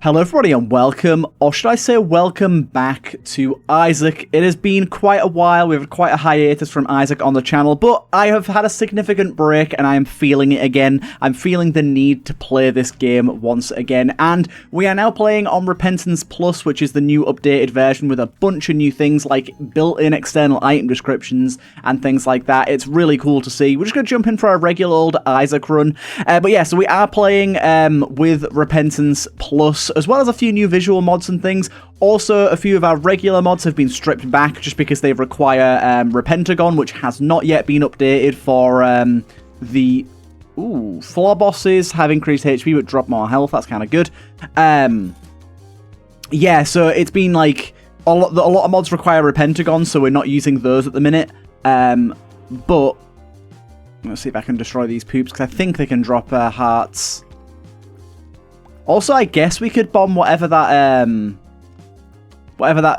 Hello everybody and welcome, or should I say welcome back to Isaac. It has been quite a while, we've had quite a hiatus from Isaac on the channel, but I have had a significant break and I am feeling it again. I'm feeling the need to play this game once again, and we are now playing on Repentance Plus, which is the new updated version with a bunch of new things like built-in external item descriptions and things like that. It's really cool to see. We're just going to jump in for a regular old Isaac run, but yeah, so we are playing with Repentance Plus, as well as a few new visual mods and things. Also, a few of our regular mods have been stripped back just because they require REPENTOGON, which has not yet been updated for the floor bosses have increased HP but drop more health. That's kind of good. Yeah, so it's been like a lot of mods require REPENTOGON, so we're not using those at the minute. But let's see if I can destroy these poops because I think they can drop hearts. Also, I guess we could bomb whatever that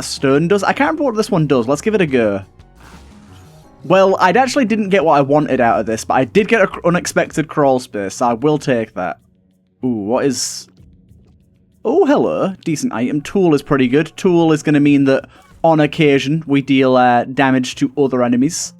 stone does. I can't remember what this one does. Let's give it a go. Well, I actually didn't get what I wanted out of this, but I did get an unexpected crawl space, so I will take that. Ooh, what is... Oh, hello. Decent item. Tool is pretty good. Tool is going to mean that, on occasion, we deal damage to other enemies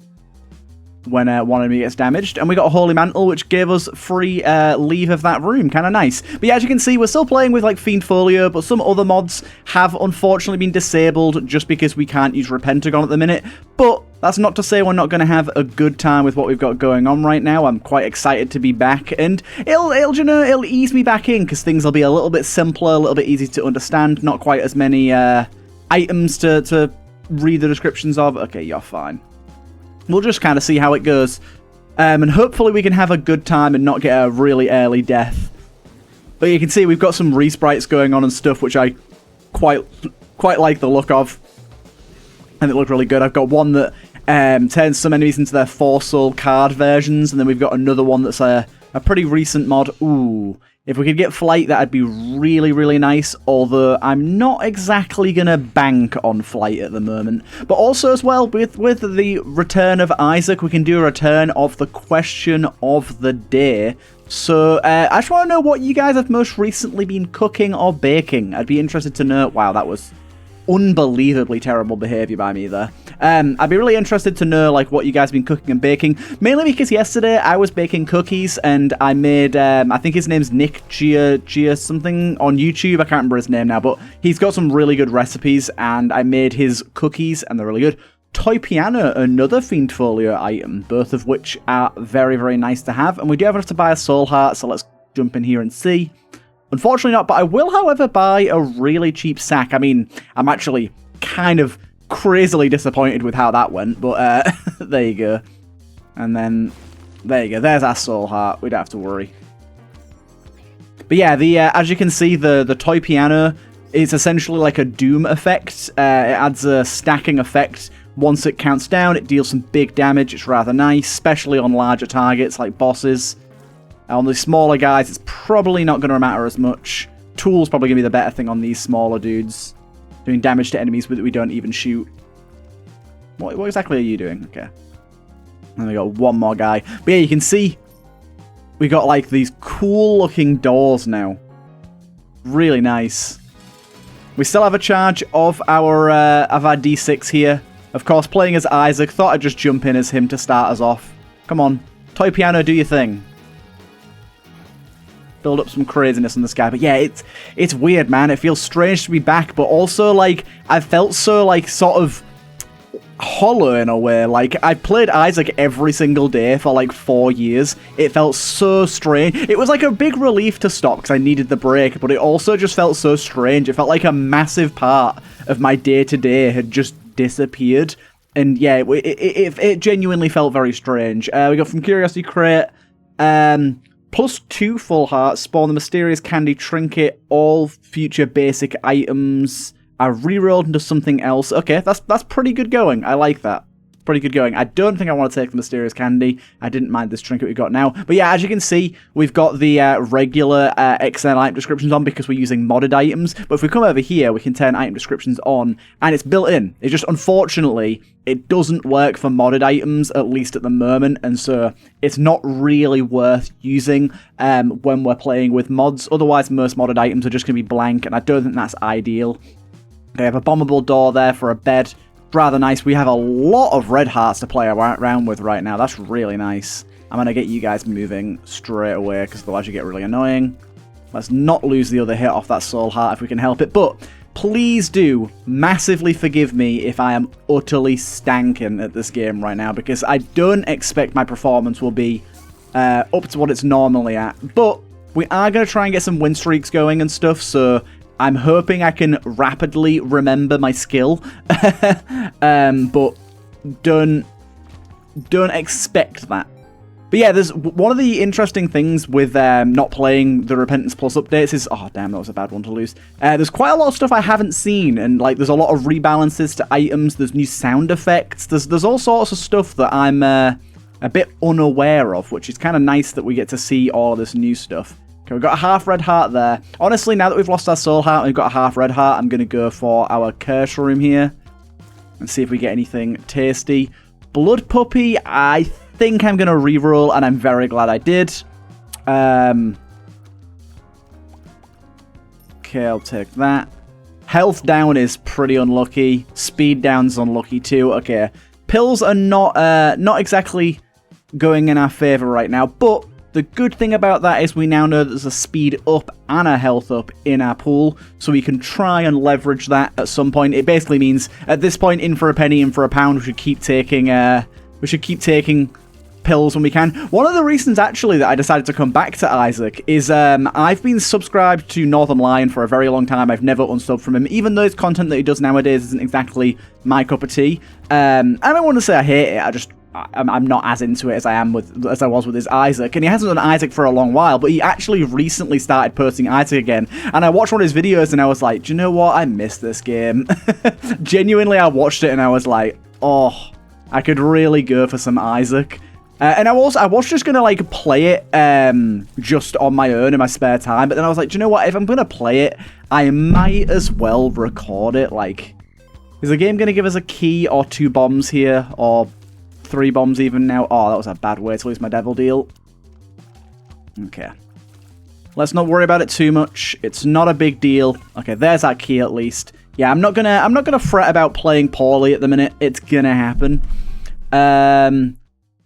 when one enemy gets damaged. And we got a Holy Mantle, which gave us free leave of that room. Kind of nice. But yeah, as you can see, we're still playing with like Fiend Folio, but some other mods have unfortunately been disabled just because we can't use REPENTOGON at the minute. But that's not to say we're not going to have a good time with what we've got going on right now. I'm quite excited to be back, and it'll ease me back in because things will be a little bit simpler, a little bit easier to understand, not quite as many items to read the descriptions of. Okay, you're fine. We'll just kind of see how it goes. And hopefully we can have a good time and not get a really early death. But you can see we've got some resprites going on and stuff, which I quite like the look of. And it looked really good. I've got one that turns some enemies into their 4-soul card versions. And then we've got another one that's a pretty recent mod. Ooh. If we could get flight, that'd be really, really nice, although I'm not exactly going to bank on flight at the moment. But also as well, with the return of Isaac, we can do a return of the question of the day. So I just want to know what you guys have most recently been cooking or baking. I'd be interested to know. Wow, that was unbelievably terrible behavior by me there. I'd be really interested to know like what you guys have been cooking and baking, mainly because yesterday I was baking cookies and I made I think his name's Nick Gia something on YouTube. I can't remember his name now, but he's got some really good recipes and I made his cookies and they're really good. Toy Piano, another Fiend Folio item, both of which are very, very nice to have, and we do have enough to buy a soul heart, so let's jump in here and see. Unfortunately not, but I will, however, buy a really cheap sack. I mean, I'm actually kind of crazily disappointed with how that went, but there you go. And then, there you go. There's our soul heart. We don't have to worry. But yeah, as you can see, the Toy Piano is essentially like a Doom effect. It adds a stacking effect. Once it counts down, it deals some big damage. It's rather nice, especially on larger targets like bosses. On the smaller guys, it's probably not going to matter as much. Tool's probably going to be the better thing on these smaller dudes. Doing damage to enemies that we don't even shoot. What exactly are you doing? Okay. And we got one more guy. But yeah, you can see we got like these cool looking doors now. Really nice. We still have a charge of our D6 here. Of course, playing as Isaac, thought I'd just jump in as him to start us off. Come on. Toy Piano, do your thing. Build up some craziness in this guy. But yeah, it's weird, man. It feels strange to be back, but also like I felt so like sort of hollow in a way. Like I played Isaac every single day for like 4 years. It felt so strange. It was like a big relief to stop because I needed the break, but it also just felt so strange. It felt like a massive part of my day-to-day had just disappeared. And yeah, it genuinely felt very strange. We got from Curiosity Crate, +2 full hearts, spawn the mysterious candy trinket, all future basic items are rerolled into something else. Okay, that's pretty good going. I like that. pretty good going. I don't think I want to take the Mysterious Candy. I didn't mind this trinket we've got now. But yeah, as you can see, we've got the regular external item descriptions on because we're using modded items. But if we come over here, we can turn item descriptions on, and it's built in. It's just, unfortunately, it doesn't work for modded items, at least at the moment, and so it's not really worth using when we're playing with mods. Otherwise, most modded items are just going to be blank, and I don't think that's ideal. They have a bombable door there for a bed. Rather nice. We have a lot of red hearts to play around with right now. That's really nice. I'm going to get you guys moving straight away because otherwise you get really annoying. Let's not lose the other hit off that soul heart if we can help it. But please do massively forgive me if I am utterly stanking at this game right now because I don't expect my performance will be up to what it's normally at. But we are going to try and get some win streaks going and stuff, so I'm hoping I can rapidly remember my skill, but don't expect that. But yeah, there's one of the interesting things with not playing the Repentance Plus updates is... Oh, damn, that was a bad one to lose. There's quite a lot of stuff I haven't seen, and like there's a lot of rebalances to items, there's new sound effects, there's all sorts of stuff that I'm a bit unaware of, which is kind of nice that we get to see all of this new stuff. Okay, we've got a half red heart there. Honestly, now that we've lost our soul heart and we've got a half red heart, I'm going to go for our curse room here and see if we get anything tasty. Blood puppy, I think I'm going to reroll, and I'm very glad I did. Okay, I'll take that. Health down is pretty unlucky. Speed down's unlucky too. Okay, pills are not exactly going in our favor right now, but the good thing about that is we now know that there's a speed up and a health up in our pool, so we can try and leverage that at some point. It basically means at this point, in for a penny, in for a pound, we should keep taking pills when we can. One of the reasons actually that I decided to come back to Isaac is I've been subscribed to Northern Lion for a very long time. I've never unsubbed from him, even though his content that he does nowadays isn't exactly my cup of tea. I don't want to say I hate it. I'm not as into it as I was with his Isaac, and he hasn't done Isaac for a long while, but he actually recently started posting Isaac again, and I watched one of his videos and I was like, do you know what, I miss this game. Genuinely, I watched it and I was like, oh, I could really go for some Isaac. And I was just gonna like play it just on my own in my spare time, but then I was like, do you know what, if I'm gonna play it, I might as well record it. Like, is the game gonna give us a key or 2 bombs here, or 3 bombs even now? Oh, that was a bad way to lose my devil deal. Okay. Let's not worry about it too much. It's not a big deal. Okay, there's our key at least. Yeah, I'm not gonna fret about playing poorly at the minute. It's gonna happen.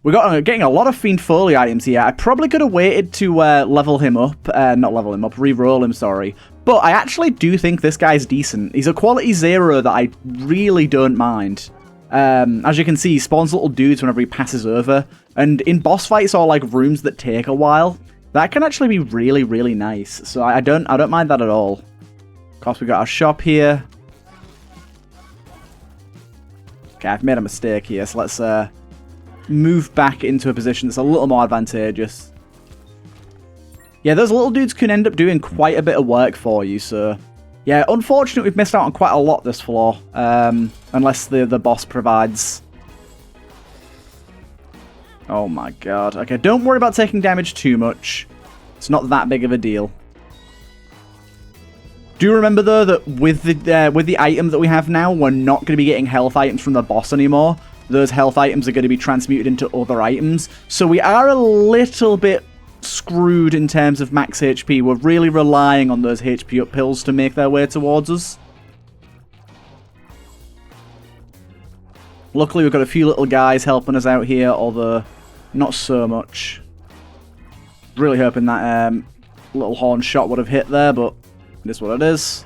We're getting a lot of Fiend Folio items here. I probably could have waited to level him up. Not level him up, re-roll him, sorry. But I actually do think this guy's decent. He's a quality 0 that I really don't mind. As you can see, he spawns little dudes whenever he passes over, and in boss fights or like rooms that take a while, that can actually be really, really nice. So I don't mind that at all. Of course, we got our shop here. Okay, I've made a mistake here, so let's move back into a position that's a little more advantageous. Yeah, those little dudes can end up doing quite a bit of work for you, so yeah, unfortunately, we've missed out on quite a lot this floor, unless the boss provides. Oh my god. Okay, don't worry about taking damage too much. It's not that big of a deal. Do remember, though, that with the item that we have now, we're not going to be getting health items from the boss anymore. Those health items are going to be transmuted into other items. So we are a little bit screwed in terms of max HP. We're really relying on those HP up pills to make their way towards us. Luckily, we've got a few little guys helping us out here, although not so much. Really hoping that little horn shot would have hit there, but it is what it is.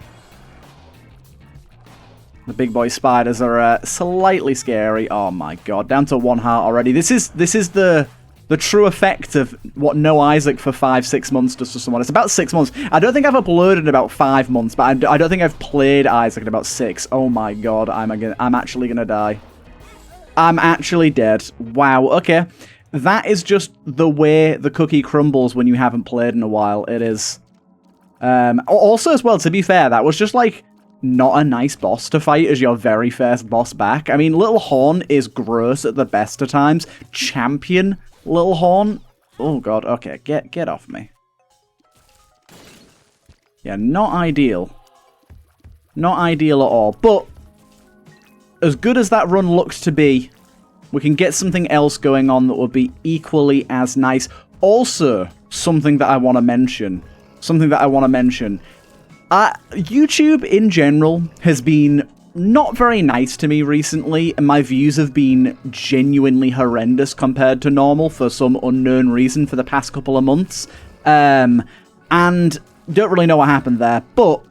The big boy spiders are slightly scary. Oh my god, down to 1 heart already. This is the true effect of what no Isaac for 5-6 months does to someone. It's about 6 months. I don't think I've uploaded in about 5 months, but I don't think I've played Isaac in about 6. Oh my god, I'm actually gonna die. I'm actually dead. Wow, okay. That is just the way the cookie crumbles when you haven't played in a while. It is. Also, as well, to be fair, that was just like not a nice boss to fight as your very first boss back. I mean, Little Horn is gross at the best of times. Champion Little Horn? Oh god, okay, get off me. Yeah, not ideal. Not ideal at all. But, as good as that run looks to be, we can get something else going on that will be equally as nice. Also, something that I want to mention. YouTube, in general, has been not very nice to me recently, and my views have been genuinely horrendous compared to normal for some unknown reason for the past couple of months. And don't really know what happened there, but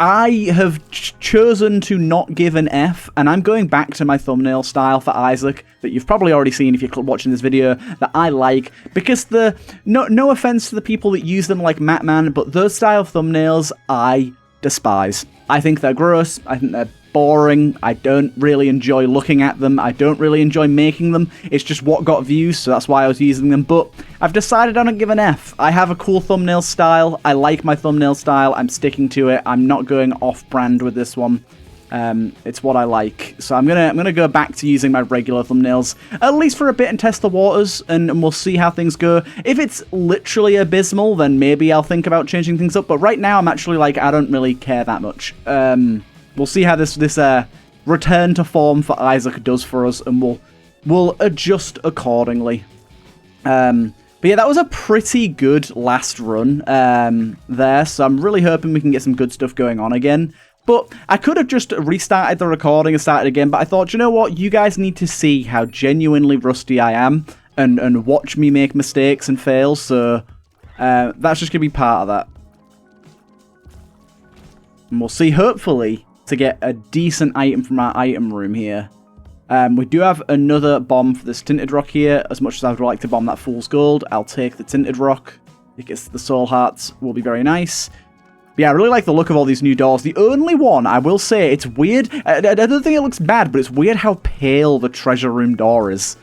I have chosen to not give an F, and I'm going back to my thumbnail style for Isaac that you've probably already seen if you're watching this video, that I like, because no offense to the people that use them like Matman, but those style of thumbnails I despise. I think they're gross, I think they're boring, I don't really enjoy looking at them, I don't really enjoy making them, it's just what got views, so that's why I was using them, but I've decided I don't give an F. I have a cool thumbnail style, I like my thumbnail style, I'm sticking to it, I'm not going off-brand with this one. It's what I like, so I'm gonna go back to using my regular thumbnails, at least for a bit and test the waters, and we'll see how things go. If it's literally abysmal, then maybe I'll think about changing things up, but right now I'm actually like, I don't really care that much. We'll see how this return to form for Isaac does for us, and we'll adjust accordingly. But yeah, that was a pretty good last run there, so I'm really hoping we can get some good stuff going on again. But I could have just restarted the recording and started again, but I thought, you know what, you guys need to see how genuinely rusty I am, and watch me make mistakes and fails, so that's just going to be part of that. And we'll see, hopefully, to get a decent item from our item room here. We do have another bomb for this Tinted Rock here. As much as I would like to bomb that Fool's Gold, I'll take the Tinted Rock, because the Soul Hearts will be very nice. But yeah, I really like the look of all these new doors. The only one, I will say, it's weird. I don't think it looks bad, but it's weird how pale the treasure room door is.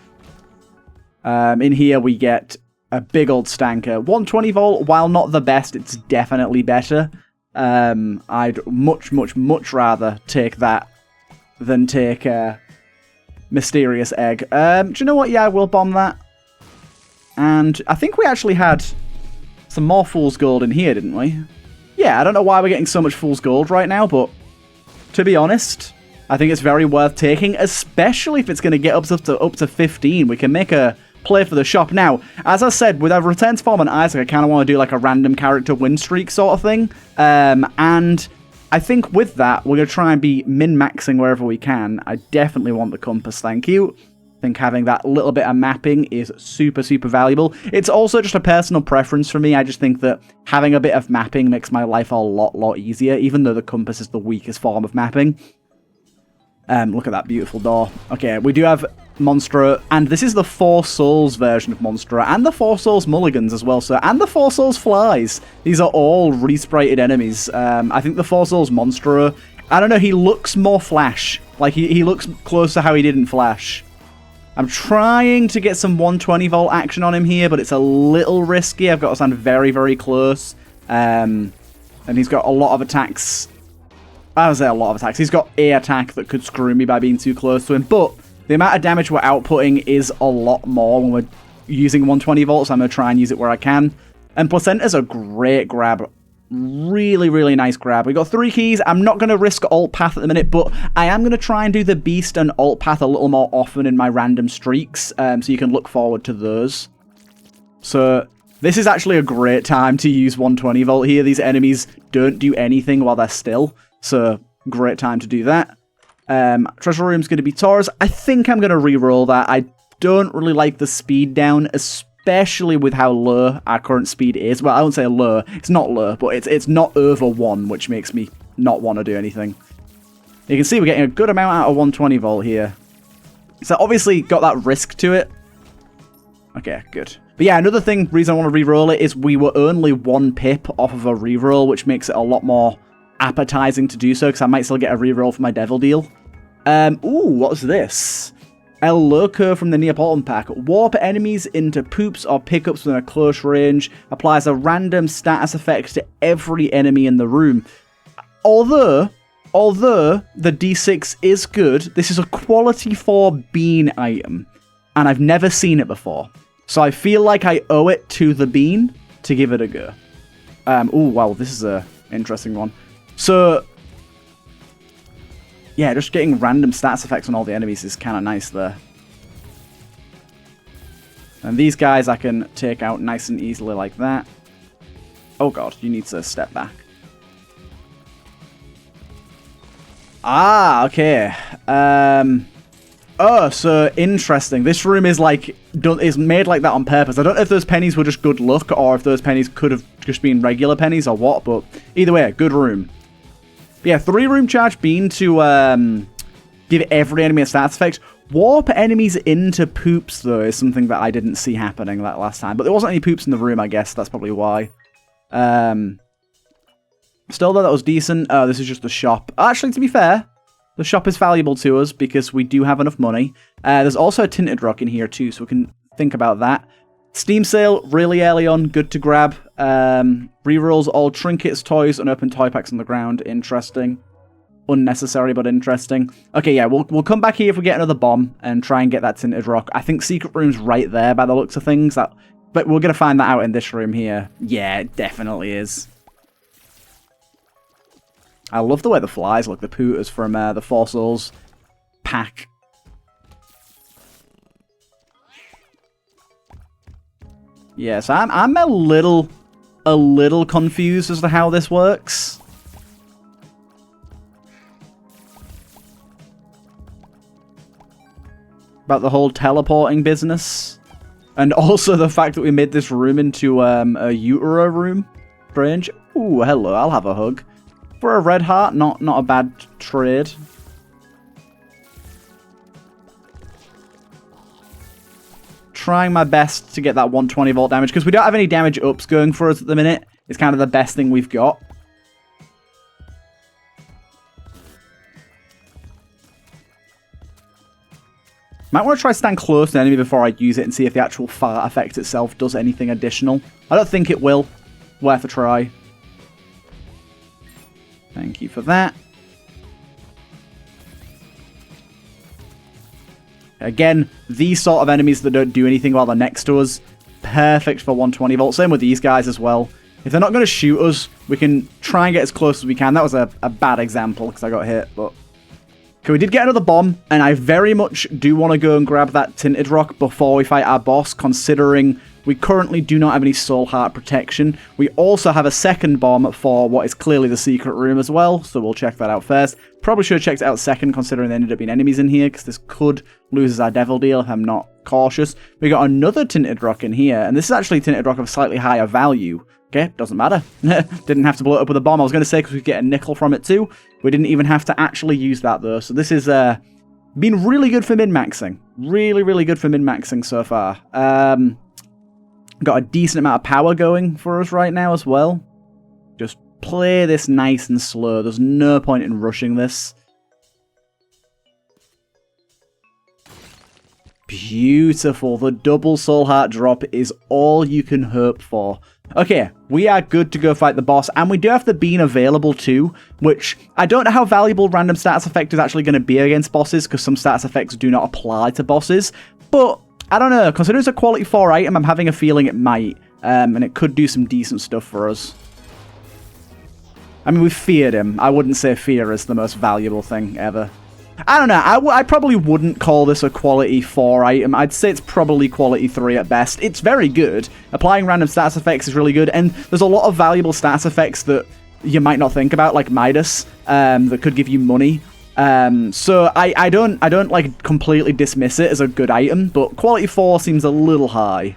In here we get a big old stanker. 120 volt, while not the best, it's definitely better. I'd much rather take that than take Mysterious Egg. Do you know what? Yeah, I will bomb that. And I think we actually had some more Fool's Gold in here, didn't we? Yeah, I don't know why we're getting so much Fool's Gold right now, but to be honest, I think it's very worth taking, especially if it's going to get up to 15. We can make a play for the shop. Now, as I said, with our Return to Form and Isaac, I kind of want to do like a random character win streak sort of thing. And I think with that, we're going to try and be min-maxing wherever we can. I definitely want the compass, thank you. I think having that little bit of mapping is super, super valuable. It's also just a personal preference for me. I just think that having a bit of mapping makes my life a lot easier, even though the compass is the weakest form of mapping. Look at that beautiful door. Okay, we do have Monstro, and this is the 4 Souls version of Monstro, and the 4 Souls Mulligans as well, so, and the 4 Souls Flies. These are all resprited enemies. I think the 4 Souls Monstro, I don't know, he looks more Flash. Like, he looks close to how he did in Flash. I'm trying to get some 120 volt action on him here, but it's a little risky. I've got to stand very, very close. And he's got a lot of attacks. I would say a lot of attacks. He's got a attack that could screw me by being too close to him, but the amount of damage we're outputting is a lot more when we're using 120 volts. So I'm going to try and use it where I can. And Placenta's a great grab. Really, really nice grab. We got 3 keys. I'm not going to risk alt path at the minute, but I am going to try and do the beast and alt path a little more often in my random streaks, so you can look forward to those. So this is actually a great time to use 120 volt here. These enemies don't do anything while they're still, so great time to do that. Treasure room's going to be Taurus. I think I'm going to re-roll that. I don't really like the speed down, especially with how low our current speed is. Well, I won't say low. It's not low, but it's not over 1, which makes me not want to do anything. You can see we're getting a good amount out of 120 volt here. So obviously got that risk to it. Okay, good. But yeah, another reason I want to re-roll it is we were only 1 pip off of a re-roll, which makes it a lot more appetizing to do so, because I might still get a re-roll for my Devil Deal. Ooh, what's this? El Loco from the Neapolitan pack. Warp enemies into poops or pickups within a close range. Applies a random status effect to every enemy in the room. Although, although the D6 is good, this is a quality 4 bean item, and I've never seen it before. So I feel like I owe it to the bean to give it a go. Oh, wow, this is a interesting one. So, yeah, just getting random stats effects on all the enemies is kind of nice there. And these guys I can take out nice and easily like that. Oh god, you need to step back. Ah, okay. Oh, so interesting. This room is like is made like that on purpose. I don't know if those pennies were just good luck or if those pennies could have just been regular pennies or what, but either way, good room. But yeah, 3-room charge bean to give every enemy a stats effect. Warp enemies into poops, though, is something that I didn't see happening that last time. But there wasn't any poops in the room, I guess. That's probably why. Still, though, that was decent. This is just the shop. Actually, to be fair, the shop is valuable to us because we do have enough money. There's also a tinted rock in here, too, so we can think about that. Steam sale, really early on, good to grab. Rerolls all trinkets, toys, and open toy packs on the ground. Interesting. Unnecessary, but interesting. Okay, yeah, we'll come back here if we get another bomb and try and get that tinted rock. I think secret room's right there by the looks of things. But we're going to find that out in this room here. Yeah, it definitely is. I love the way the flies look. The pooters from the Four Souls pack. Yes, I'm a little confused as to how this works. About the whole teleporting business. And also the fact that we made this room into a utero room. Strange. Ooh, hello, I'll have a hug. For a red heart, not a bad trade. Trying my best to get that 120 volt damage, because we don't have any damage ups going for us at the minute. It's kind of the best thing we've got. Might want to try stand close to the enemy before I use it and see if the actual fart effect itself does anything additional. I don't think it will. Worth a try. Thank you for that. Again, these sort of enemies that don't do anything while they're next to us, perfect for 120 volt. Same with these guys as well. If they're not going to shoot us, we can try and get as close as we can. That was a bad example because I got hit, but... Okay, we did get another bomb, and I very much do want to go and grab that tinted rock before we fight our boss, considering we currently do not have any soul heart protection. We also have a second bomb for what is clearly the secret room as well, so we'll check that out first. Probably should have checked it out second, considering there ended up being enemies in here, because this could lose our devil deal if I'm not cautious. We got another tinted rock in here, and this is actually tinted rock of slightly higher value. Okay, doesn't matter. Didn't have to blow it up with a bomb. I was going to say because we get a nickel from it too. We didn't even have to actually use that though. So this has been really good for min-maxing. Really, really good for min-maxing so far. Got a decent amount of power going for us right now as well. Just play this nice and slow. There's no point in rushing this. Beautiful. The double soul heart drop is all you can hope for. Okay, we are good to go fight the boss, and we do have the bean available too, which I don't know how valuable random status effect is actually going to be against bosses, because some status effects do not apply to bosses, but I don't know, considering it's a quality 4 item, I'm having a feeling it might, and it could do some decent stuff for us. I mean, we feared him. I wouldn't say fear is the most valuable thing ever. I don't know, I probably wouldn't call this a quality 4 item. I'd say it's probably quality 3 at best. It's very good. Applying random stats effects is really good, and there's a lot of valuable stats effects that you might not think about, like Midas, that could give you money. So I don't like completely dismiss it as a good item, but quality 4 seems a little high.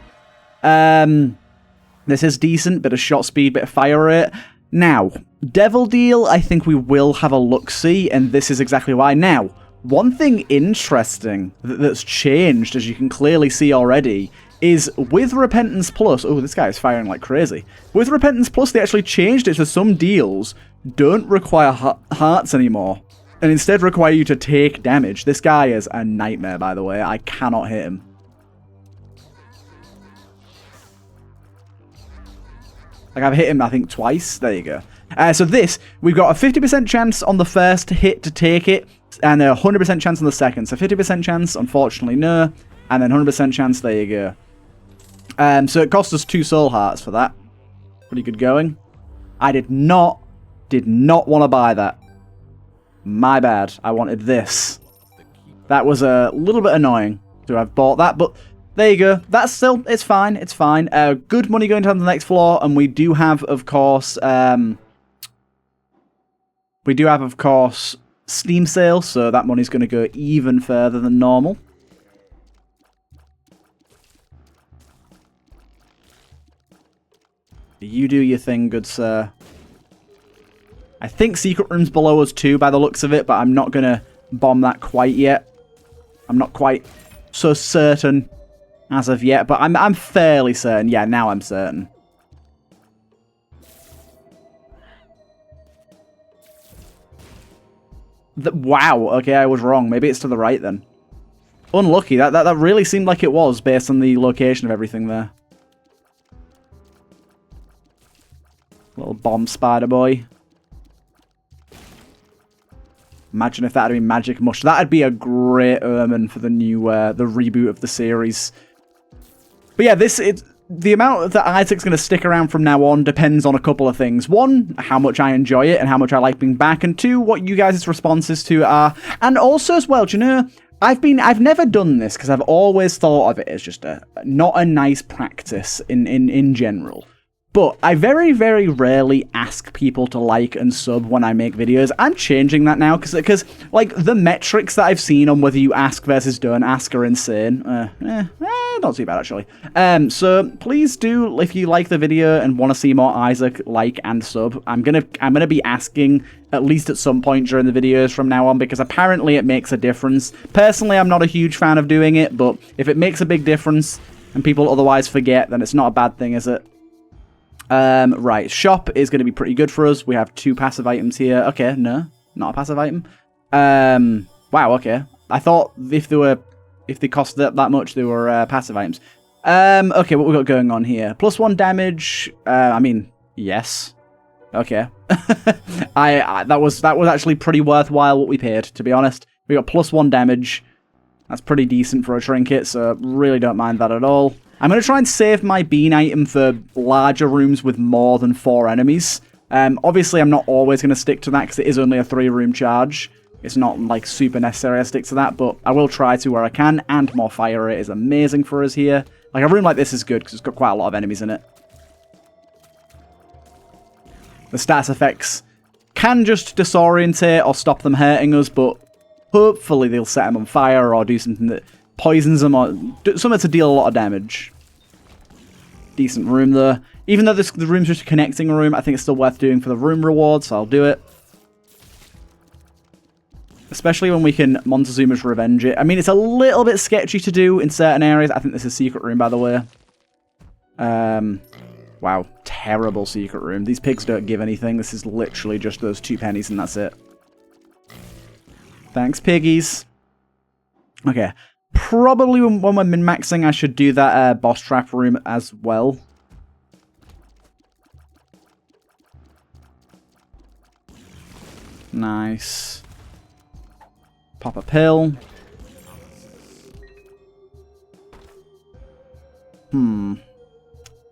This is decent, bit of shot speed, bit of fire rate. Now, Devil Deal, I think we will have a look-see, and this is exactly why. Now, one thing interesting that's changed, as you can clearly see already, is with Repentance Plus... Oh, this guy is firing like crazy. With Repentance Plus, they actually changed it so some deals don't require hearts anymore, and instead require you to take damage. This guy is a nightmare, by the way. I cannot hit him. Like, I've hit him, I think, twice. There you go. So this, we've got a 50% chance on the first hit to take it, and a 100% chance on the second. So 50% chance, unfortunately, no. And then 100% chance, there you go. So it cost us 2 soul hearts for that. Pretty good going. I did not want to buy that. My bad. I wanted this. That was a little bit annoying to have bought that, but there you go. That's still, it's fine. It's fine. Good money going down to the next floor, and we do have, of course, Steam sales, so that money's going to go even further than normal. You do your thing, good sir. I think secret room's below us too, by the looks of it, but I'm not going to bomb that quite yet. I'm not quite so certain as of yet, but I'm fairly certain. Yeah, now I'm certain. Wow, okay, I was wrong. Maybe it's to the right then. Unlucky. That really seemed like it was, based on the location of everything there. Little bomb spider boy. Imagine if that had been Magic Mush. That'd be a great omen for the new, the reboot of the series. But yeah, the amount that Isaac's going to stick around from now on depends on a couple of things. One, how much I enjoy it and how much I like being back. And two, what you guys' responses to it are. And also as well, do you know, I've never done this because I've always thought of it as just not a nice practice in general. But I very, very rarely ask people to like and sub when I make videos. I'm changing that now because like, the metrics that I've seen on whether you ask versus don't ask are insane. Not too bad, actually. So please do, if you like the video and want to see more Isaac, like and sub. I'm gonna be asking at least at some point during the videos from now on, because apparently it makes a difference. Personally, I'm not a huge fan of doing it, but if it makes a big difference and people otherwise forget, then it's not a bad thing, is it? Right, shop is going to be pretty good for us. We have 2 passive items here. Okay, no, not a passive item. Wow, okay. I thought if they cost that much, they were passive items. Okay, what we got going on here? +1 damage. I mean, yes. Okay. That was actually pretty worthwhile what we paid, to be honest. We got +1 damage. That's pretty decent for a trinket, so really don't mind that at all. I'm going to try and save my bean item for larger rooms with more than 4 enemies. Obviously, I'm not always going to stick to that because it is only a 3-room charge. It's not, like, super necessary I stick to that, but I will try to where I can, and more fire rate is amazing for us here. Like, a room like this is good because it's got quite a lot of enemies in it. The stats effects can just disorientate or stop them hurting us, but hopefully they'll set them on fire or do something that poisons them or something to deal a lot of damage. Decent room though. Even though the room's just a connecting room, I think it's still worth doing for the room reward, so I'll do it. Especially when we can Montezuma's Revenge it. I mean, it's a little bit sketchy to do in certain areas. I think this is a secret room, by the way. Wow. Terrible secret room. These pigs don't give anything. This is literally just those 2 pennies and that's it. Thanks, piggies. Okay. Probably when we're min-maxing, I should do that boss trap room as well. Nice. Pop a pill.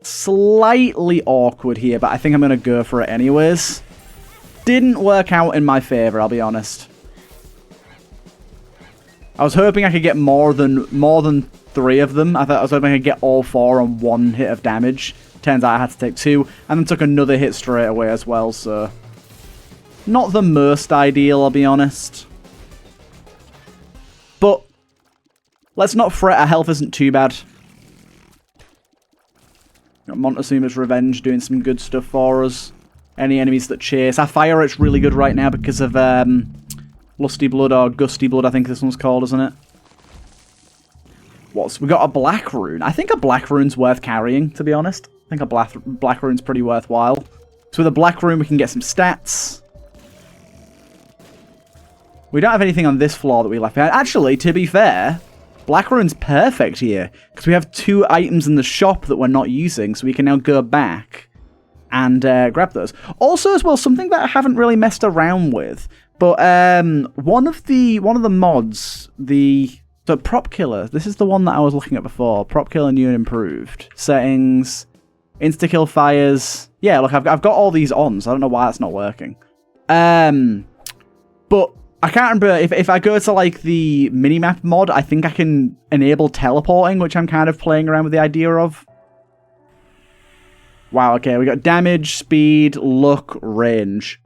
Slightly awkward here, but I think I'm going to go for it anyways. Didn't work out in my favor, I'll be honest. I was hoping I could get more than 3 of them. I was hoping I could get all 4 on 1 hit of damage. Turns out I had to take 2, and then took another hit straight away as well, so not the most ideal, I'll be honest. But let's not fret, our health isn't too bad. Got Montezuma's Revenge doing some good stuff for us. Any enemies that chase. Our fire rate's really good right now because of Lusty Blood or Gusty Blood, I think this one's called, isn't it? We got a black rune. I think a black rune's worth carrying, to be honest. I think a black rune's pretty worthwhile. So with a black rune, we can get some stats. We don't have anything on this floor that we left behind. Actually, to be fair, black rune's perfect here. Because we have 2 items in the shop that we're not using, so we can now go back and grab those. Also, as well, something that I haven't really messed around with, but one of the mods, the prop killer. This is the one that I was looking at before. Prop killer new and improved settings, insta kill fires. Yeah, look, I've got all these on, so I don't know why it's not working. But I can't remember if I go to like the minimap mod. I think I can enable teleporting, which I'm kind of playing around with the idea of. Wow, okay, we got damage, speed, luck, range.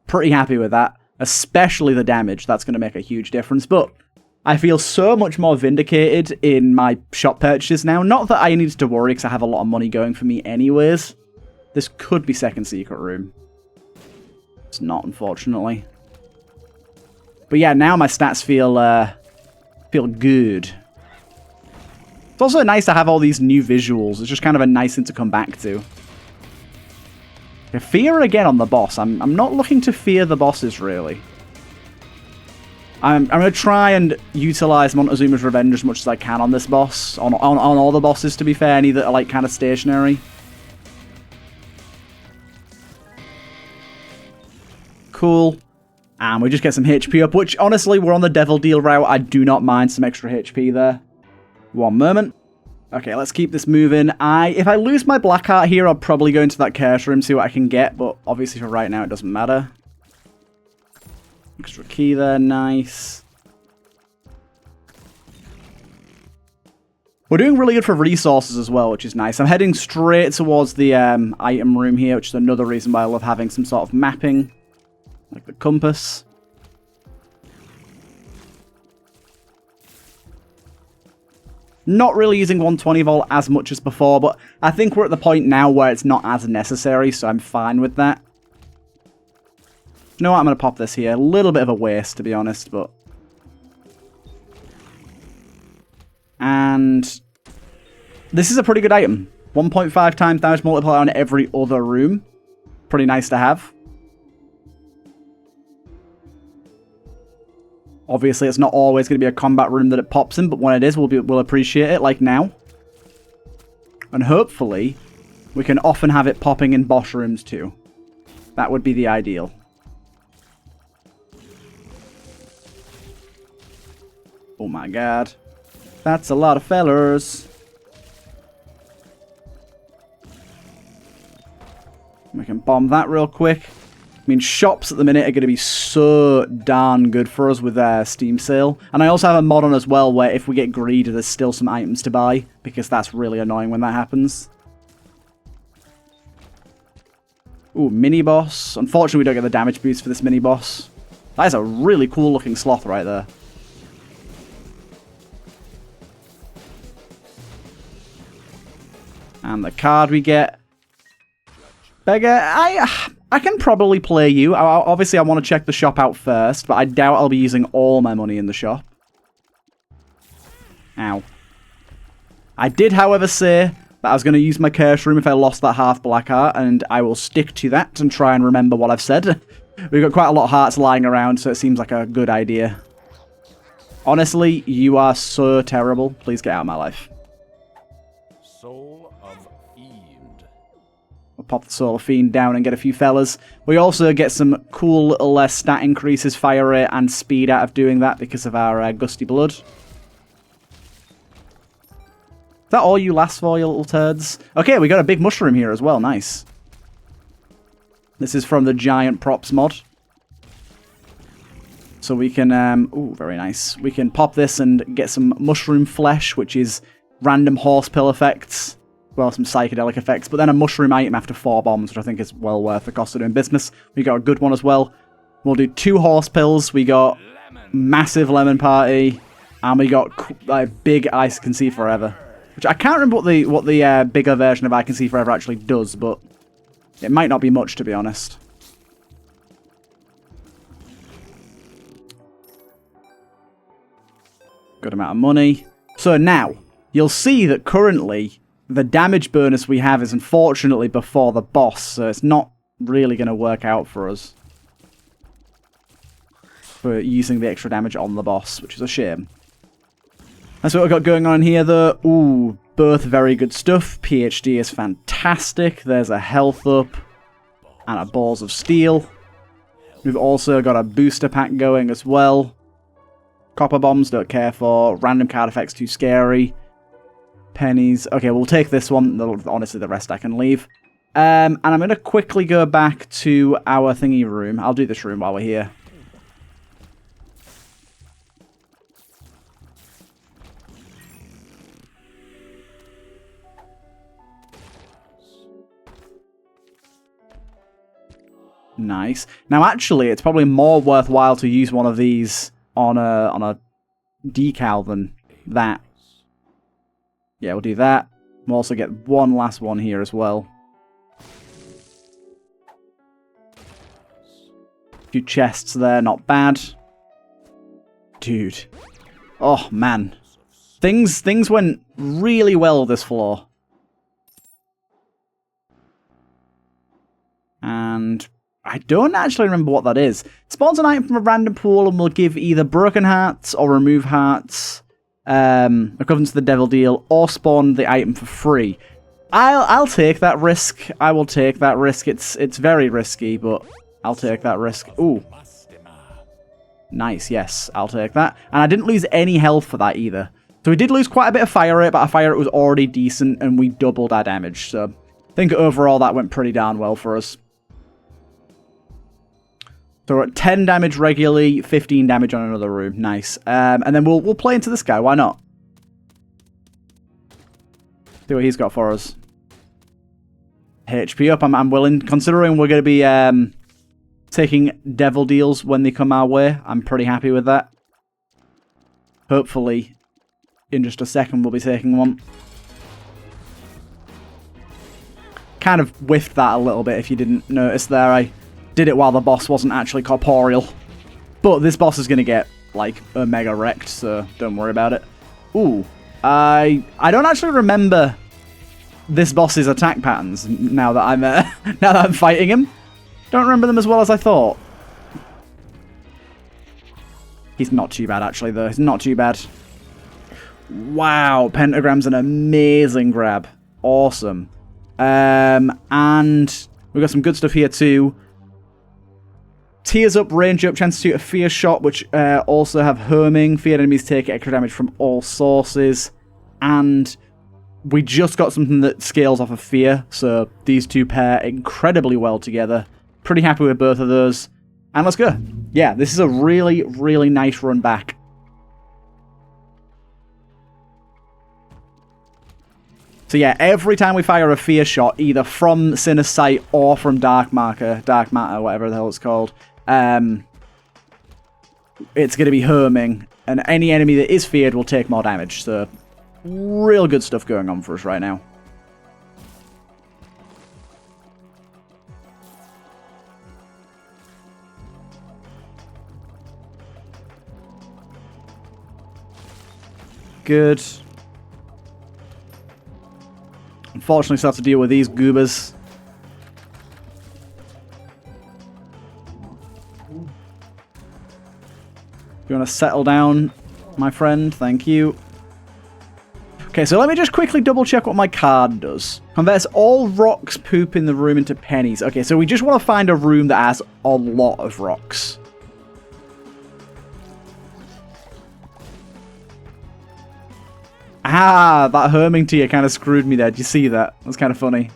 Pretty happy with that, especially the damage. That's going to make a huge difference, but I feel so much more vindicated in my shop purchases now. Not that I need to worry, because I have a lot of money going for me anyways. This could be second secret room. It's not, unfortunately. But yeah, now my stats feel good. It's also nice to have all these new visuals. It's just kind of a nice thing to come back to. Okay, fear again on the boss. I'm not looking to fear the bosses, really. I'm going to try and utilize Montezuma's Revenge as much as I can on this boss. On all the bosses, to be fair. Any that are like kind of stationary. Cool. And we just get some HP up, which honestly, we're on the devil deal route. I do not mind some extra HP there. One moment. Okay, let's keep this moving. If I lose my black heart here, I'll probably go into that curse room, see what I can get, but obviously for right now, it doesn't matter. Extra key there, nice. We're doing really good for resources as well, which is nice. I'm heading straight towards the item room here, which is another reason why I love having some sort of mapping, like the compass. Not really using 120 volt as much as before, but I think we're at the point now where it's not as necessary, so I'm fine with that. You know what, I'm going to pop this here. A little bit of a waste, to be honest, but... And... this is a pretty good item. 1.5 times damage multiplier on every other room. Pretty nice to have. Obviously, it's not always going to be a combat room that it pops in, but when it is, we'll appreciate it, like now. And hopefully, we can often have it popping in boss rooms too. That would be the ideal. Oh my god. That's a lot of fellers. We can bomb that real quick. I mean, shops at the minute are going to be so darn good for us with their Steam sale. And I also have a mod on as well where if we get greedy, there's still some items to buy, because that's really annoying when that happens. Ooh, mini-boss. Unfortunately, we don't get the damage boost for this mini-boss. That is a really cool-looking sloth right there. And the card we get. Beggar, I can probably play you. Obviously, I want to check the shop out first, but I doubt I'll be using all my money in the shop. Ow. I did, however, say that I was going to use my curse room if I lost that half black heart, and I will stick to that and try and remember what I've said. We've got quite a lot of hearts lying around, so it seems like a good idea. Honestly, you are so terrible. Please get out of my life. Soul of Fiend. We'll pop the Soul of Fiend down and get a few fellas. We also get some cool little stat increases, fire rate and speed out of doing that because of our Gusty Blood. Is that all you last for, you little turds? Okay, we got a big mushroom here as well. Nice. This is from the Giant Props mod. So we can, ooh, very nice. We can pop this and get some mushroom flesh, which is random horse pill effects. Well, some psychedelic effects, but then a mushroom item after 4 bombs, which I think is well worth the cost of doing business. We got a good one as well. We'll do 2 horse pills. We got massive lemon party, and we got big ice can see forever. Which I can't remember what the bigger version of I Can See Forever actually does, but it might not be much, to be honest. Good amount of money. So now, you'll see that currently the damage bonus we have is unfortunately before the boss, so it's not really going to work out for us for using the extra damage on the boss, which is a shame. That's what we've got going on here, though. Ooh, Both very good stuff. PhD is fantastic. There's a health up and a balls of steel. We've also got a booster pack going as well. Copper bombs, don't care for. Random card effects, too scary. Pennies. Okay, we'll take this one. Honestly, the rest I can leave. And I'm going to quickly go back to our thingy room. I'll do this room while we're here. Nice. Now, actually, it's probably more worthwhile to use one of these on a decal than that. Yeah, we'll do that. We'll also get one last one here as well. A few chests there, not bad. Dude. Oh, man. Things went really well this floor. And I don't actually remember what that is. Spawns an item from a random pool and will give either broken hearts or remove hearts, equivalent to the devil deal, or spawn the item for free. I'll take that risk. I will take that risk. It's very risky, but I'll take that risk. Ooh. Nice, yes, I'll take that. And I didn't lose any health for that either. So we did lose quite a bit of fire rate, but our fire rate was already decent, and we doubled our damage. So I think overall that went pretty darn well for us. So we're at 10 damage regularly, 15 damage on another room. Nice. And then we'll play into this guy. Why not? See what he's got for us. HP up. I'm willing. Considering we're going to be taking devil deals when they come our way, I'm pretty happy with that. Hopefully, in just a second, we'll be taking one. Kind of whiffed that a little bit if you didn't notice there. I did it while the boss wasn't actually corporeal. But this boss is going to get, like, mega wrecked, so don't worry about it. Ooh. I don't actually remember this boss's attack patterns now that I'm now that I'm fighting him. Don't remember them as well as I thought. He's not too bad, actually, though. He's not too bad. Wow. Pentagram's an amazing grab. Awesome. And we've got some good stuff here, too. Tears up, range up, chance to shoot a fear shot, which also have homing. Feared enemies take extra damage from all sources. And we just got something that scales off of fear, so these two pair incredibly well together. Pretty happy with both of those. And let's go. Yeah, this is a really, really nice run back. So yeah, every time we fire a fear shot, either from Sinner's Sight or from Dark Matter, whatever the hell it's called, it's going to be homing, and any enemy that is feared will take more damage. So, real good stuff going on for us right now. Good. Unfortunately, still have to deal with these goobers. You want to settle down, my friend? Thank you. Okay, so let me just quickly double check what my card does. Converts all rocks poop in the room into pennies. Okay, so we just want to find a room that has a lot of rocks. Ah, that homing tier kind of screwed me there. Did you see that? That's kind of funny.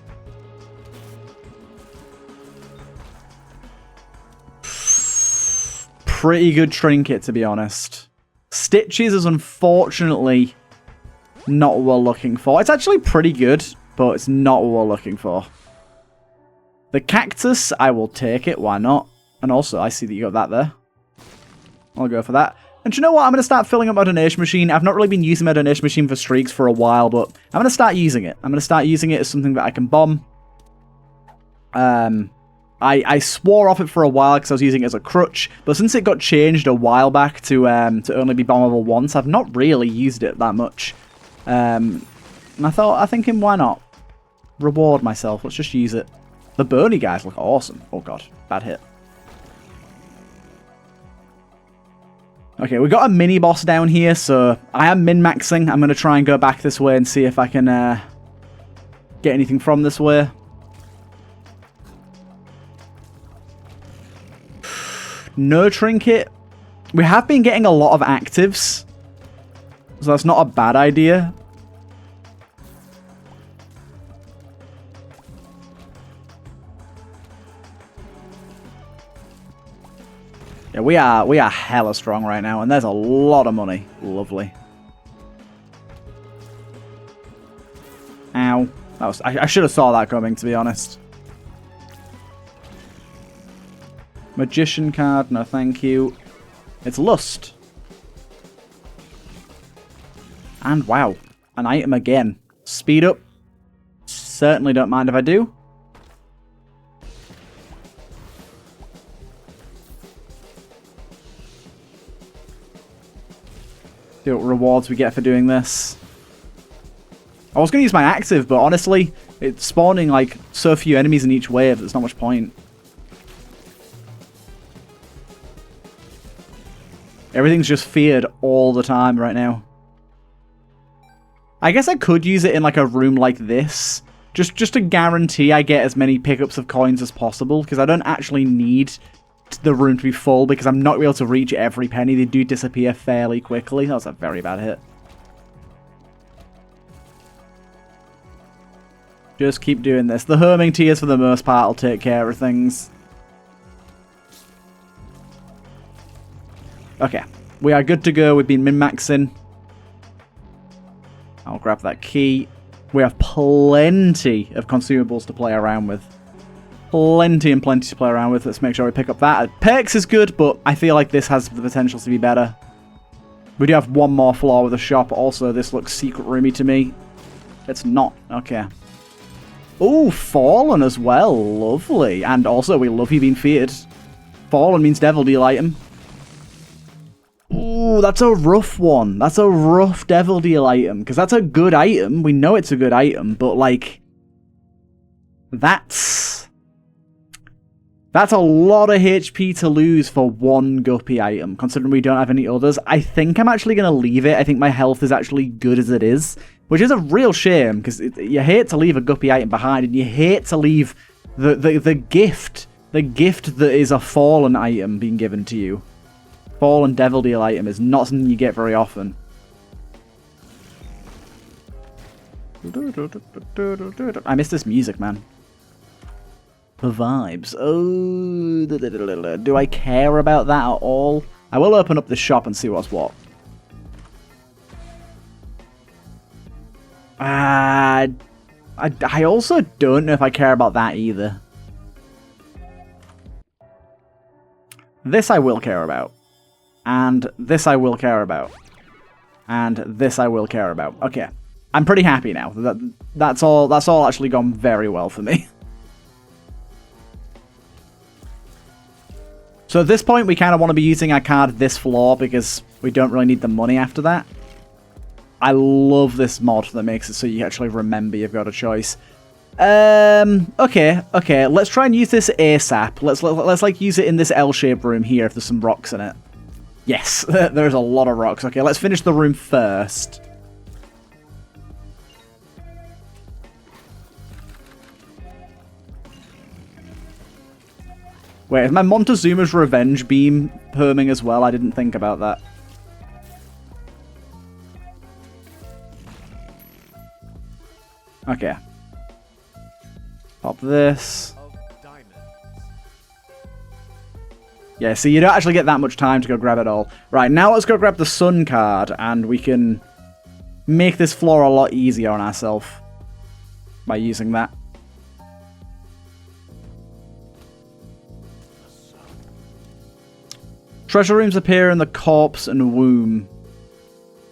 Pretty good trinket, to be honest. Stitches is unfortunately not what we're looking for. It's actually pretty good, but it's not what we're looking for. The cactus, I will take it. Why not? And also, I see that you got that there. I'll go for that. And do you know what? I'm going to start filling up my donation machine. I've not really been using my donation machine for streaks for a while, but I'm going to start using it. I'm going to start using it as something that I can bomb. I swore off it for a while because I was using it as a crutch, but since it got changed a while back to only be bombable once, I've not really used it that much. And I'm thinking, why not? Reward myself. Let's just use it. The bony guys look awesome. Oh god, bad hit. Okay, we got a mini boss down here, so I am min-maxing. I'm going to try and go back this way and see if I can get anything from this way. No trinket. We have been getting a lot of actives, so that's not a bad idea. Yeah, we are hella strong right now, and there's a lot of money. Lovely. Ow. I should have saw that coming, to be honest. Magician card, no thank you. It's Lust. And wow, an item again. Speed up. Certainly don't mind if I do. See what rewards we get for doing this. I was going to use my active, but honestly, it's spawning like so few enemies in each wave, there's not much point. Everything's just feared all the time right now. I guess I could use it in like a room like this, just to guarantee I get as many pickups of coins as possible, because I don't actually need the room to be full, because I'm not able to reach every penny. They do disappear fairly quickly. That was a very bad hit. Just keep doing this. The homing tears for the most part will take care of things. Okay, we are good to go. We've been min-maxing. I'll grab that key. We have plenty of consumables to play around with. Plenty and plenty to play around with. Let's make sure we pick up that. Perks is good, but I feel like this has the potential to be better. We do have one more floor with a shop. Also, this looks secret roomy to me. It's not. Okay. Oh, Fallen as well. Lovely. And also, we love you being feared. Fallen means Devil Deal item. Ooh, that's a rough one. That's a rough Devil Deal item. Because that's a good item. We know it's a good item. But, like, that's a lot of HP to lose for one Guppy item, considering we don't have any others. I think I'm actually going to leave it. I think my health is actually good as it is, which is a real shame, because you hate to leave a Guppy item behind, and you hate to leave the gift that is a Fallen item being given to you. Fallen Devil Deal item is not something you get very often. I miss this music, man. The vibes. Oh, do I care about that at all? I will open up the shop and see what's what. I also don't know if I care about that either. This I will care about. And this I will care about. And this I will care about. Okay. I'm pretty happy now. That's all actually gone very well for me. So at this point, we kind of want to be using our card this floor because we don't really need the money after that. I love this mod that makes it so you actually remember you've got a choice. Okay. Let's try and use this ASAP. Let's like use it in this L-shaped room here if there's some rocks in it. Yes, there's a lot of rocks. Okay, let's finish the room first. Wait, is my Montezuma's Revenge Beam perming as well? I didn't think about that. Okay. Pop this. Yeah, see, you don't actually get that much time to go grab it all. Right, now let's go grab the Sun card, and we can make this floor a lot easier on ourselves by using that. Treasure rooms appear in the corpse and womb.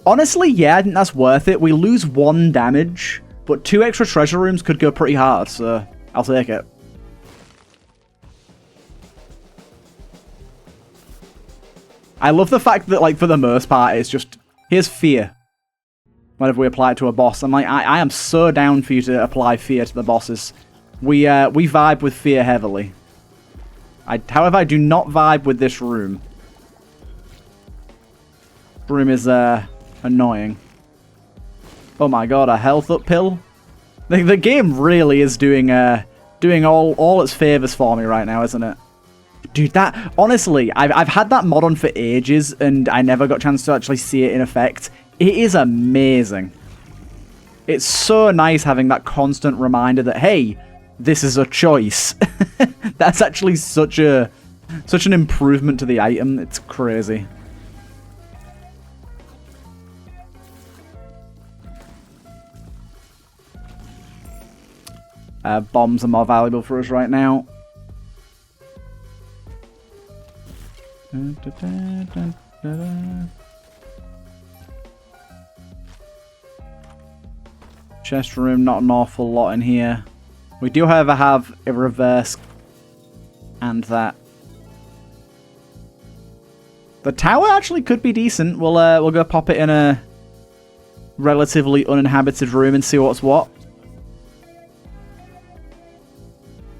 Honestly, yeah, I think that's worth it. We lose 1 damage, but 2 extra treasure rooms could go pretty hard, so I'll take it. I love the fact that, like, for the most part, it's just, here's fear. Whenever we apply it to a boss. I'm like, I am so down for you to apply fear to the bosses. We vibe with fear heavily. However, I do not vibe with this room. Broom is annoying. Oh my god, a health up pill? The game really is doing all its favors for me right now, isn't it? Dude, that... Honestly, I've had that mod on for ages, and I never got a chance to actually see it in effect. It is amazing. It's so nice having that constant reminder that, hey, this is a choice. That's actually such an improvement to the item. It's crazy. Bombs are more valuable for us right now. Chest room, not an awful lot in here. We do, however, have a reverse and that. The tower actually could be decent. We'll go pop it in a relatively uninhabited room and see what's what.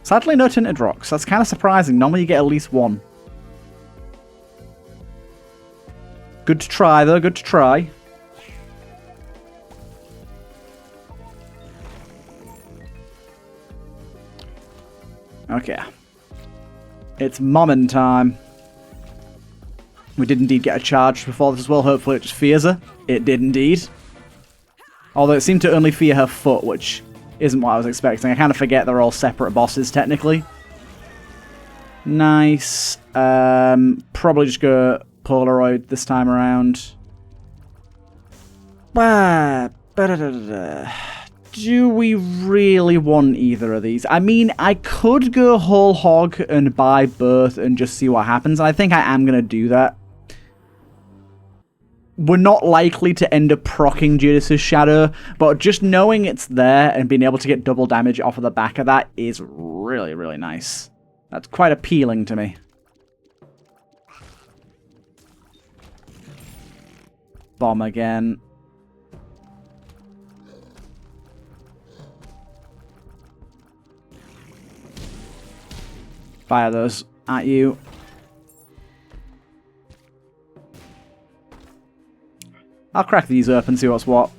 Sadly, no tinted rocks. That's kind of surprising. Normally you get at least one. Good to try, though. Good to try. Okay. It's Mommin time. We did indeed get a charge before this as well. Hopefully it just fears her. It did indeed. Although it seemed to only fear her foot, which isn't what I was expecting. I kind of forget they're all separate bosses, technically. Nice. Probably just go Polaroid this time around. Do we really want either of these? I mean, I could go whole hog and buy both and just see what happens. And I think I am going to do that. We're not likely to end up proccing Judas's Shadow, but just knowing it's there and being able to get double damage off of the back of that is really, really nice. That's quite appealing to me. Bomb again. Fire those at you. I'll crack these open and see what's what.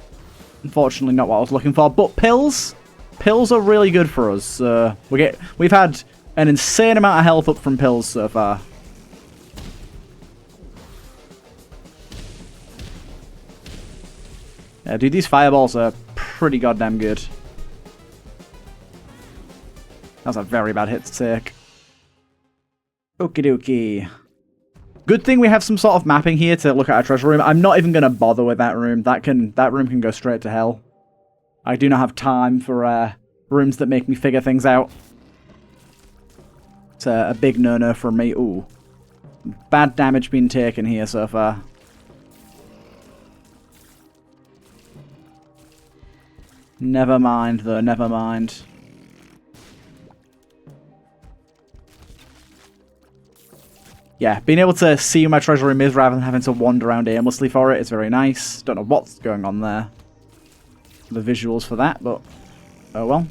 Unfortunately, not what I was looking for. But pills? Pills are really good for us. We've had an insane amount of health up from pills so far. Yeah, dude, these fireballs are pretty goddamn good. That was a very bad hit to take. Okie dokie. Good thing we have some sort of mapping here to look at our treasure room. I'm not even going to bother with that room. That room can go straight to hell. I do not have time for rooms that make me figure things out. It's a big no-no from me. Ooh. Bad damage being taken here so far. Never mind, though. Never mind. Yeah, being able to see where my treasure room is rather than having to wander around aimlessly for it is very nice. Don't know what's going on there. The visuals for that, but oh well.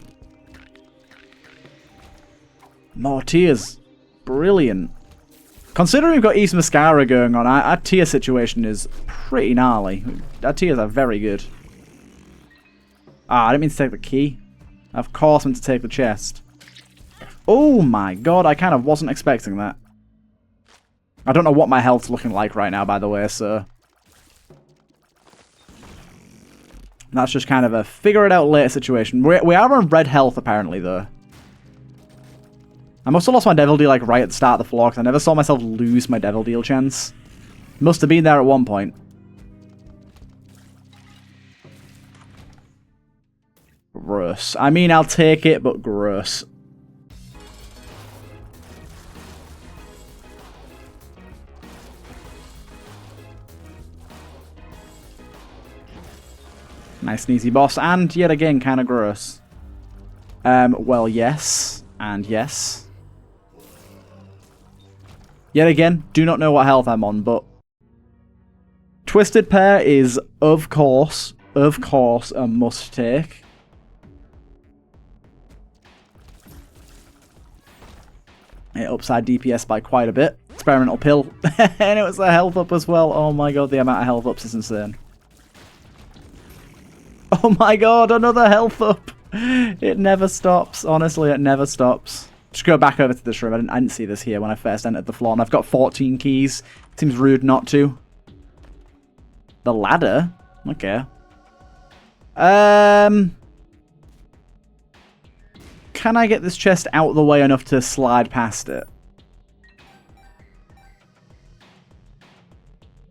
More tears. Brilliant. Considering we've got East Mascara going on, our tier situation is pretty gnarly. Our tiers are very good. Ah, I didn't mean to take the key. Of course I meant to take the chest. Oh my god, I kind of wasn't expecting that. I don't know what my health's looking like right now, by the way, so that's just kind of a figure-it-out-later situation. We are on red health, apparently, though. I must have lost my Devil Deal, like, right at the start of the floor, because I never saw myself lose my Devil Deal chance. Must have been there at one point. Gross. I mean, I'll take it, but gross. Nice and easy boss, and yet again, kind of gross. Well, yes, and yes. Yet again, do not know what health I'm on, but Twisted Pair is, of course, a must-take. It ups our DPS by quite a bit. experimental pill. And it was a health up as well. Oh my god, the amount of health ups is insane. Oh my god, another health up. It never stops. Honestly, it never stops. Just go back over to this room. I didn't see this here when I first entered the floor. And I've got 14 keys. Seems rude not to. The ladder? Okay. Can I get this chest out of the way enough to slide past it?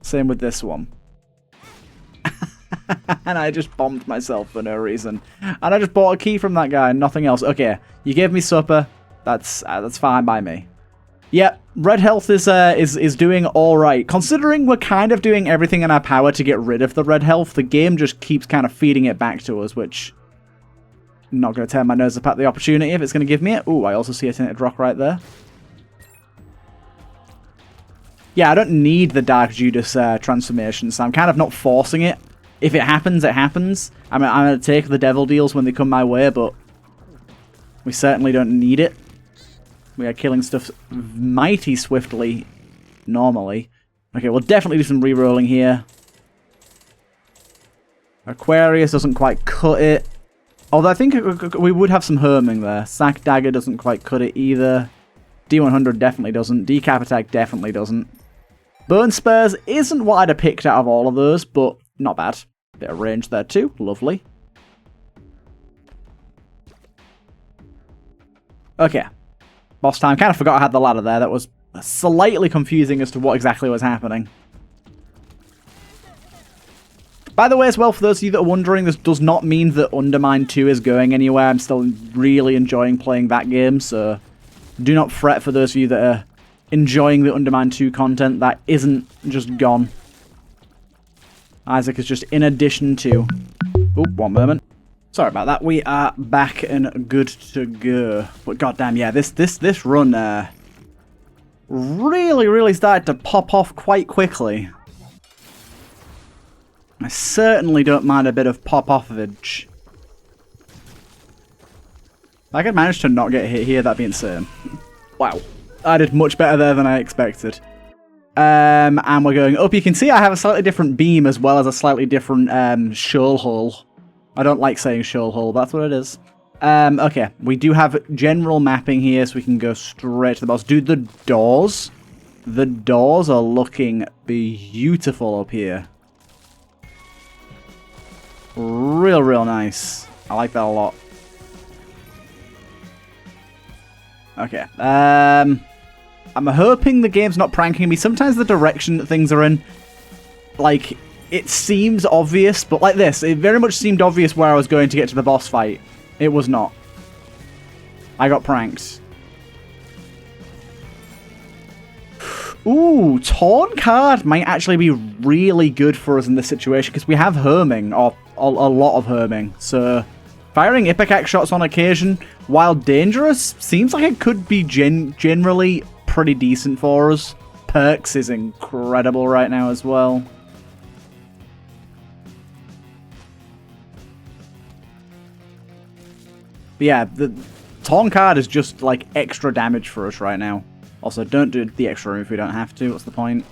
Same with this one. And I just bombed myself for no reason. And I just bought a key from that guy and nothing else. Okay, you gave me supper. That's fine by me. Yep, red health is doing all right. Considering we're kind of doing everything in our power to get rid of the red health, the game just keeps kind of feeding it back to us, which I'm not going to turn my nose up at the opportunity if it's going to give me it. Ooh, I also see a tinted rock right there. Yeah, I don't need the Dark Judas transformation, so I'm kind of not forcing it. If it happens, it happens. I'm going to take the devil deals when they come my way, but we certainly don't need it. We are killing stuff mighty swiftly, normally. Okay, we'll definitely do some re-rolling here. Aquarius doesn't quite cut it. Although I think we would have some herming there. Sack Dagger doesn't quite cut it either. D100 definitely doesn't. Decap Attack definitely doesn't. Burn Spares isn't what I'd have picked out of all of those, but not bad. Bit of range there too. Lovely. Okay. Boss time. Kind of forgot I had the ladder there. That was slightly confusing as to what exactly was happening. By the way, as well, for those of you that are wondering, this does not mean that Undermine 2 is going anywhere. I'm still really enjoying playing that game, so do not fret for those of you that are enjoying the Undermine 2 content. That isn't just gone. Isaac is just in addition to... Oop, one moment. Sorry about that. We are back and good to go. But goddamn, yeah, this run really started to pop off quite quickly. I certainly don't mind a bit of pop-offage. If I could manage to not get hit here, that'd be insane. Wow. I did much better there than I expected. And we're going up. You can see I have a slightly different beam as well as a slightly different shoal hole. I don't like saying shoal hole, but that's what it is. Okay, we do have general mapping here, so we can go straight to the boss. Dude, the doors. The doors are looking beautiful up here. Real nice. I like that a lot. Okay. I'm hoping the game's not pranking me. Sometimes the direction that things are in, like, it seems obvious, but like this, it very much seemed obvious where I was going to get to the boss fight. It was not. I got pranked. Ooh, Torn card might actually be really good for us in this situation, because we have herming, or a lot of herming, so firing Ipecac shots on occasion, while dangerous, seems like it could be generally pretty decent for us. Perks is incredible right now as well. But yeah, the Torn card is just like extra damage for us right now. Also, don't do the extra room if we don't have to. What's the point?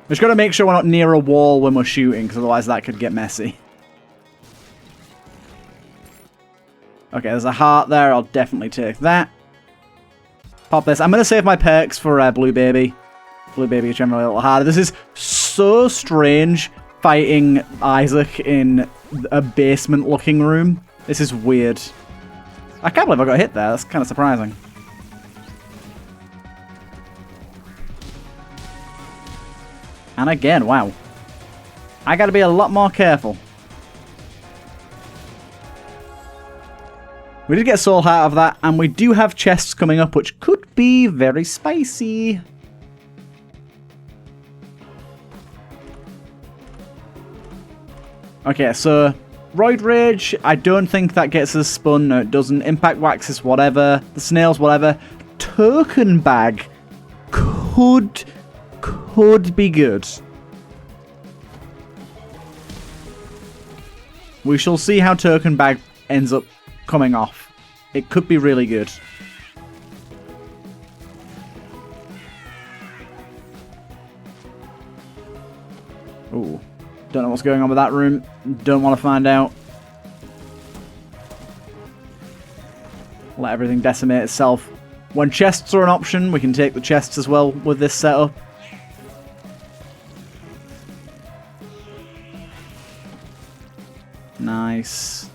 We just got to make sure we're not near a wall when we're shooting, because otherwise that could get messy. Okay, there's a heart there. I'll definitely take that. Pop this. I'm going to save my perks for Blue Baby. Blue Baby is generally a little harder. This is so strange fighting Isaac in a basement-looking room. This is weird. I can't believe I got hit there. That's kind of surprising. And again, wow. I gotta be a lot more careful. We did get Soul Heart of that, and we do have chests coming up, which could be very spicy. Okay, so Roid Rage, I don't think that gets us spun. No, it doesn't. Impact Waxes, whatever. The Snails, whatever. Token Bag could be good. We shall see how Token Bag ends up coming off. It could be really good. Ooh. Don't know what's going on with that room. Don't want to find out. Let everything decimate itself. When chests are an option, we can take the chests as well with this setup. Nice.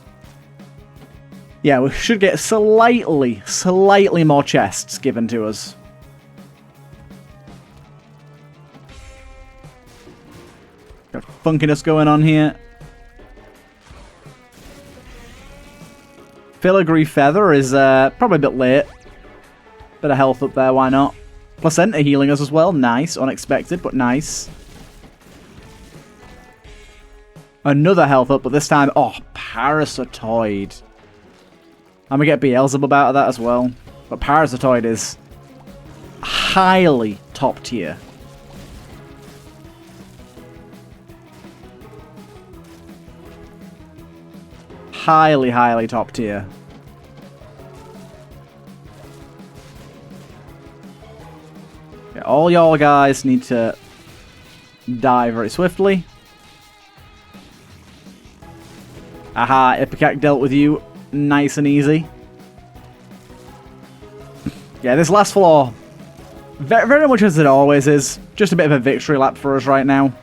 Yeah, we should get slightly more chests given to us. Got funkiness going on here. Filigree Feather is probably a bit late. Bit of health up there, why not? Placenta healing us as well. Nice. Unexpected, but nice. Another health up, but this time... Oh, Parasitoid. And we get Beelzebub out of that as well. But Parasitoid is highly top tier. Highly top tier. Okay, all y'all guys need to die very swiftly. Aha, Ipecac dealt with you nice and easy. Yeah, this last floor, very much as it always is, just a bit of a victory lap for us right now.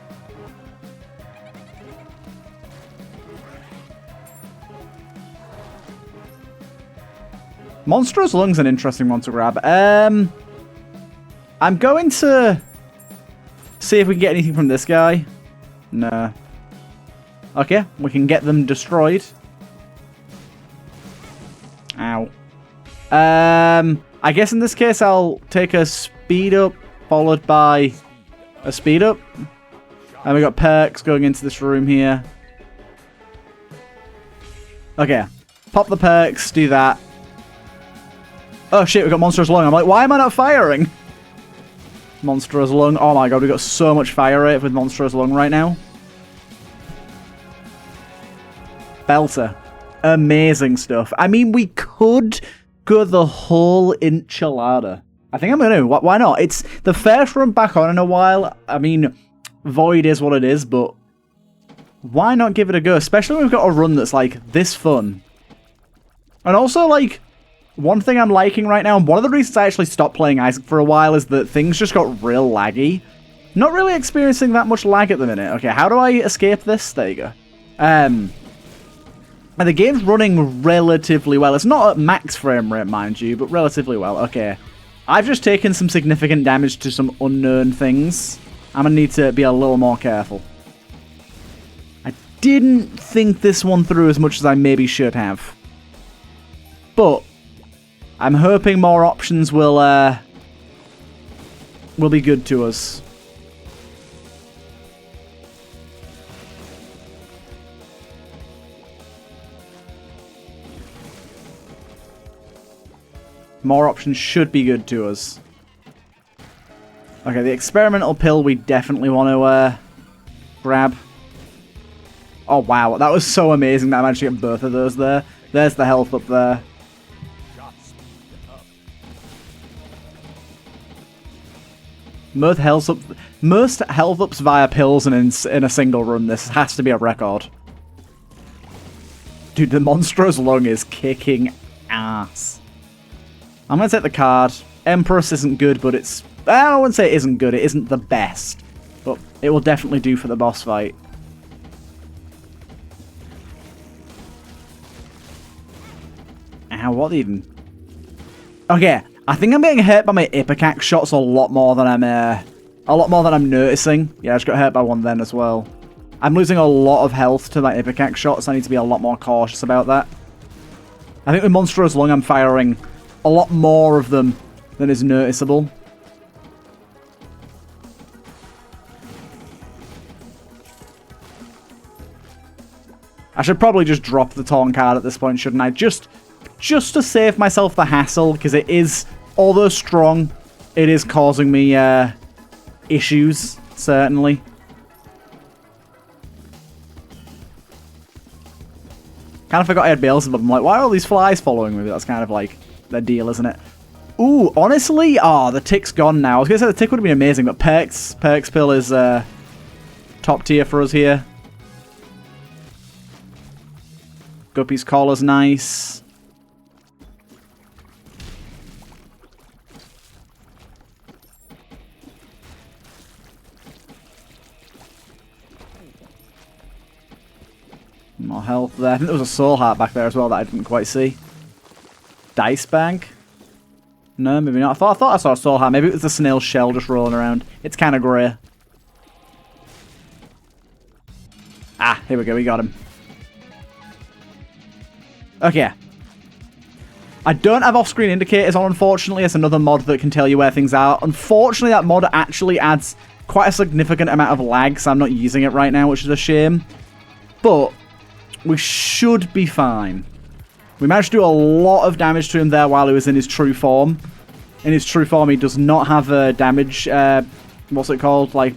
Monstrous Lung's an interesting one to grab. I'm going to see if we can get anything from this guy. No. Okay, we can get them destroyed. Ow. I guess in this case I'll take a speed up followed by a speed up. And we got perks going into this room here. Okay, pop the perks, do that. Oh shit, we got Monstrous Lung. I'm like, why am I not firing? Monstrous Lung. Oh my god, we got so much fire rate with Monstrous Lung right now. Belter. Amazing stuff. I mean, we could go the whole enchilada. I think I'm going to. Why not? It's the first run back on in a while. I mean, Void is what it is, but why not give it a go? Especially when we've got a run that's, like, this fun. And also, like, one thing I'm liking right now, and one of the reasons I actually stopped playing Isaac for a while, is that things just got real laggy. Not really experiencing that much lag at the minute. Okay, how do I escape this? There you go. And the game's running relatively well. It's not at max frame rate, mind you, but relatively well. Okay. I've just taken some significant damage to some unknown things. I'm going to need to be a little more careful. I didn't think this one through as much as I maybe should have. But I'm hoping more options will be good to us. More options should be good to us. Okay, the experimental pill we definitely want to grab. Oh wow, that was so amazing that I managed to get both of those there. There's the health up there. Most health ups via pills and in a single run. This has to be a record. Dude, the Monstrous Lung is kicking ass. I'm going to take the card. Empress isn't good, but it's... I wouldn't say it isn't good. It isn't the best. But it will definitely do for the boss fight. Ow, what even... Okay, I think I'm getting hurt by my Ipecac shots a lot more than I'm noticing. Yeah, I just got hurt by one then as well. I'm losing a lot of health to my Ipecac shots. I need to be a lot more cautious about that. I think with Monstrous Lung, I'm firing a lot more of them than is noticeable. I should probably just drop the taunt card at this point, shouldn't I? Just to save myself the hassle, because it is, although strong, it is causing me issues, certainly. Kind of forgot I had Beelzebub. I'm like, why are all these flies following me? That's kind of like the deal, isn't it? Ooh, honestly, the tick's gone now. I was going to say the tick would have been amazing, but Perks Pill is top tier for us here. Guppy's collar's nice. More health there. I think there was a soul heart back there as well that I didn't quite see. Dice bank? No, maybe not. I thought I saw a soul heart. Maybe it was the snail shell just rolling around. It's kind of grey. Ah, here we go. We got him. Okay. I don't have off-screen indicators on, unfortunately. It's another mod that can tell you where things are. Unfortunately, that mod actually adds quite a significant amount of lag, so I'm not using it right now, which is a shame. But we should be fine. We managed to do a lot of damage to him there while he was in his true form. In his true form, he does not have a damage... what's it called? Like...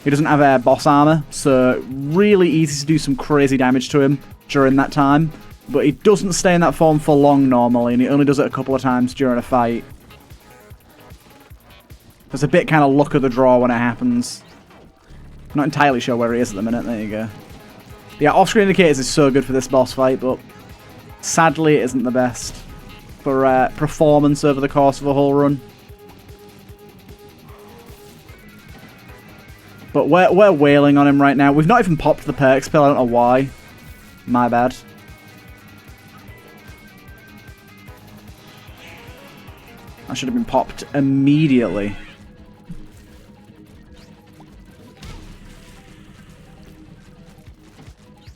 He doesn't have boss armor, so really easy to do some crazy damage to him during that time. But he doesn't stay in that form for long normally, and he only does it a couple of times during a fight. There's a bit kind of luck of the draw when it happens. I'm not entirely sure where he is at the minute. There you go. But yeah, off-screen indicators is so good for this boss fight, but sadly it isn't the best for performance over the course of a whole run. But we're wailing on him right now. We've not even popped the perks pill. I don't know why. My bad. I should have been popped immediately.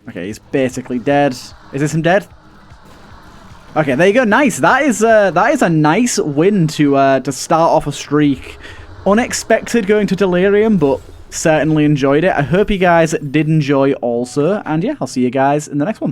Okay, he's basically dead. Is this him dead? Okay, there you go. Nice. That is a nice win to start off a streak. Unexpected going to Delirium, but certainly enjoyed it. I hope you guys did enjoy also. And yeah, I'll see you guys in the next one.